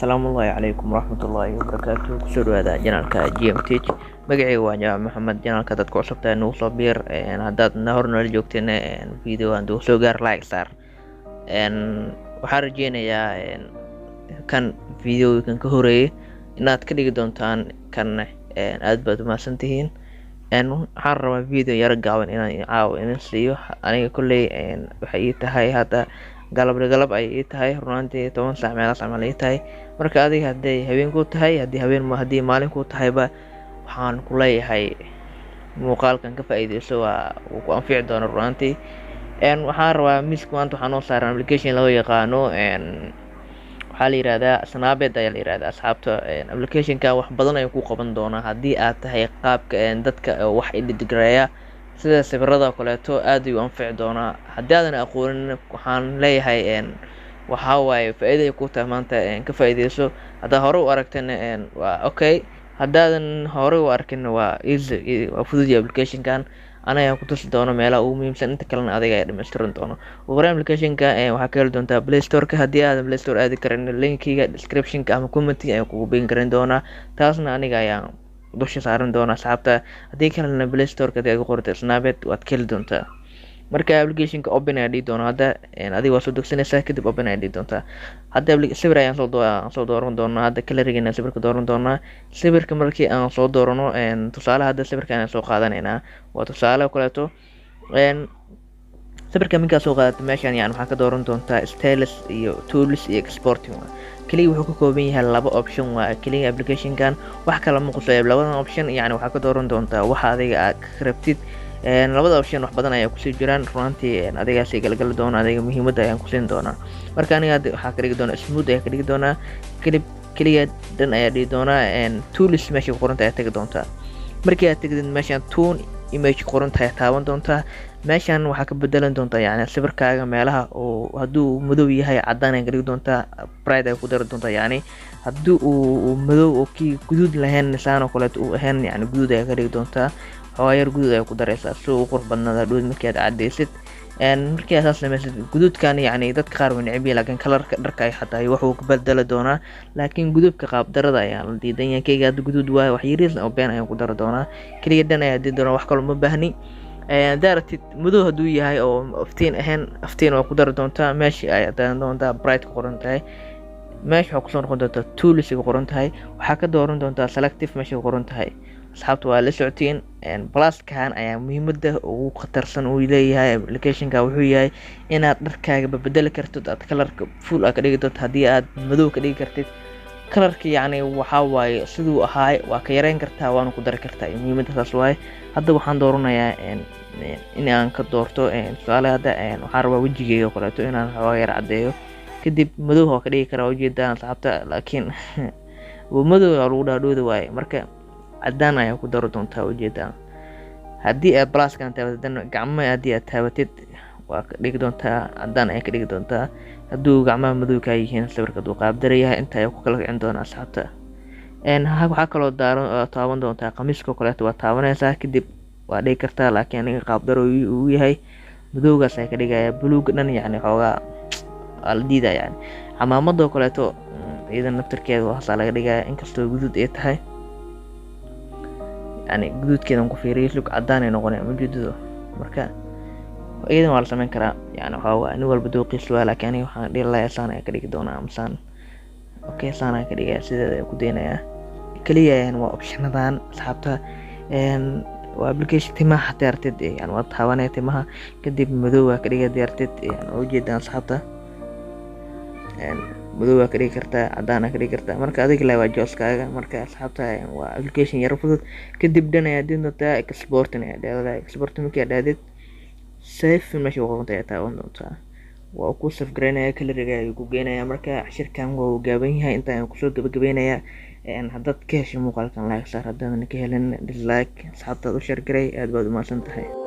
Asalaamu calaykum waraxmatullaahi wabarakaatuh. Kusoo dhawaada janaalka GMTech. Magacayga waa Jaamac Maxamed. Janaalka dadka cusubta nagu soo biir haddaad hor noola joogteen video aan soo gaar like saar. Waxaan rajeynayaa kan videogan ka horeeyay inaad ka dhigi doontaan kan aad baad u mahadsantihiin. Waxaan rabaa video yar gaaban inaan caawa idin siiyo. Aniga kolley waxay ii tahay hadda galab ay ii tahay runtii 10 saac meelahaas camal ii tahay. Marka adiga hadday habeen ku tahay haddii maalin ku tahayba waxaan ku leeyahay muuqaalkan ka faa'iideyso waa uu ku anfici doono runtii. Waxaan rabaa miiska maanta waxaan noo saaran application lagu yaqaano waxaa la yiraahdaa Snapchat ayaa la yiraahdaa asxaabta. Application-ka wax badan ayuu ku qaban doonaa haddii aad tahay qaabka dadka wax edit gareeya sida sawirada kaleeto aad ayuu anfici doonaa. Haddii aadan aqoonin waxaan leeyahay waxa waaye faa'iido ku tahay maanta ka faa'iideyso. Hadda hore u aragtana waa okay, haddaadan hore u arkin waa easy, waa fudud application-kan. Anaga ku tusi doono meelaha ugu muhiimsan, inta kalena adiga ayaa dhameystiran doono. Ugu horreyn application-ka waxaa ka heli doontaa Play Store-ka. Haddii aadan Play Store aadi karin, linkiga description-ka ama comment ayaan kugu biin karin doonaa, taasna aniga ayaan dusha saaran doonaa asxaabta. Haddii kalena Play Store-ka aad ku qorto Snapchat waad ka heli doontaa. Marka application-ka open ayaa dhihi doonaa. Hadda adiga waa soo degsanaysaa kadib open ayaa dhihi doontaa. Hadda sawir ayaan soo dooran doonaa. Hadda color-gana sawirka dooran doonaa. Sawirka markii aan soo doorano tusaale hadda sawirkan aan soo qaadanaynaa waa tusaale kaleeto. Sawirka markaa soo qaadato meeshan waxaa ka dooran doontaa stylus iyo tools iyo exporting. kaliya wuxuu ka kooban yahay laba option waa kaliya application-kan wax kale ma quseeyo. labadan option waxaa ka dooran doontaa waxa adiga aad ka rabtid. labada option wax badan ayaa kusii jiraan runtii adiga si galgal doona, adiga muhiimadda ayaan ku siin doonaa. Marka aniga waxaa ka dhigi doonaa smooth ayaa ka dhigi doonaa. kaliya dan ayaa dhigi doonaa tools meesha ku qoran tahay tagi doontaa. markii aad tagdid meeshan tone image qoran tahay taaban doontaa. meeshan waxaa ka bedelan doontaa sawirkaaga meelaha oo hadduu madow yahay cadaan ay ka dhigi doontaa, bright ay ku dari doontaa. haddii uu madow oo kii guduud lahayn nisaan oo kaleeto uu ahayn guduud ay ka dhigi doontaa. yar guduud ay ku dareysaa si uu qurux badnaado dhood markii aad cadeysid. markii aad samaysid guduudkan dadka qaar way neceb yihiin, laakiin kalarka dharka ay xataa wax uu ka bedeli doonaa. laakiin guduudka qaab darada ayaa la diidan yahay. kayga hadda guduud waaye wax yariis oo been ayaan ku dari doonaa. kaliya dhan ayaa diidi doonaa, wax kale ma baahni. daaratid madow hadduu yahay oo aftiin ahayn aftiin waa ku dari doontaa. meesha ay daadan doontaa bright ku qoran tahay. meesha waxaa kusoo noqon doontaa tools ku qoran tahay. waxaa ka dooran doontaa selective meesha ku qoran tahay. asxaabta waa la socotiin. plus-kan ayaa muhiimadda ugu khatarsan uu leeyahay application-ka wuxuu yahay inaad dharkaaga bedeli kartid, aad kalarka full ka dhigi doonto. haddii aad madow ka dhigi kartid kalarka waxa waaye siduu ahaay waa ka yareyn kartaa waana ku dari kartaa. muhiimadda saas waaye. hadda waxaan dooranayaa in aan ka doorto tusaale hadda waxaan rabaa wejigeyga oo kaleeto inaan xoogaa yar caddeeyo. kadib madow waa ka dhigi karaa ujeedaan asxaabta, laakiin madow waa lagu dhaadhooda waaye. marka cadaan ayaa ku dari doontaa ujeedaan. haddii aad plus-kan taabatid gacmaha haddii aad taabatid waa ka dhigi doontaa cadaan ayaa ka dhigi doontaa. hadduu gacmaha madow ka yihiin sawirka hadduu qaab darayahay inta ayaa ku kala kicin doonaa asxaabta. waxaa kaloo taaban doontaa qamiiska oo kaleeto waa taabanaysaa kadib waa dhigi kartaa, laakiin aniga qaab daro uu yahay madowgaas ayaa ka dhigaya. buluug dhan xoogaa waa la diidaya. camaamada oo kaleeto iyadan naftarkeeda waxaasaa laga dhigaya inkastoo guduud ay tahay. guduudkeedan ku fiiriyay lug cadaan ay noqonaya majeedado. marka iyadan waa la samayn karaa waxaa nin walba dooqiis waa, laakiin aniga waxaan dhihi lahaa saan ayaa ka dhigi doonaa amsaan. okay saan ayaa ka dhigaya sideeda ayaa ku daynayaa. kaliya waa optionadan asxaabta. waa application timaha haddii artid waa taabanaya timaha kadib madow waa ka dhigi haddii artid ujeedaan asxaabta. madow waa ka dhigi kartaa, cadaan ka dhigi kartaa. marka adiga la waa jooskaaga. marka asxaabta waa application yar fudud. kadib dhan ayaa diin doontaa exporting ayaa dhahdaa. exporting markii aad dhahdid save meesha ku qoran tahay taaban doontaa. waa ku save gareynaya color-ga ayuu ku geenayaa. marka cashirkan waa uu gaaban yahay inta aan kusoo gabagabeynayaa. haddaad ka heshay muuqaalkan like saar, haddaadan ka helin dislike. asxaabtaad u share garay. aad baad u mahadsan tahay.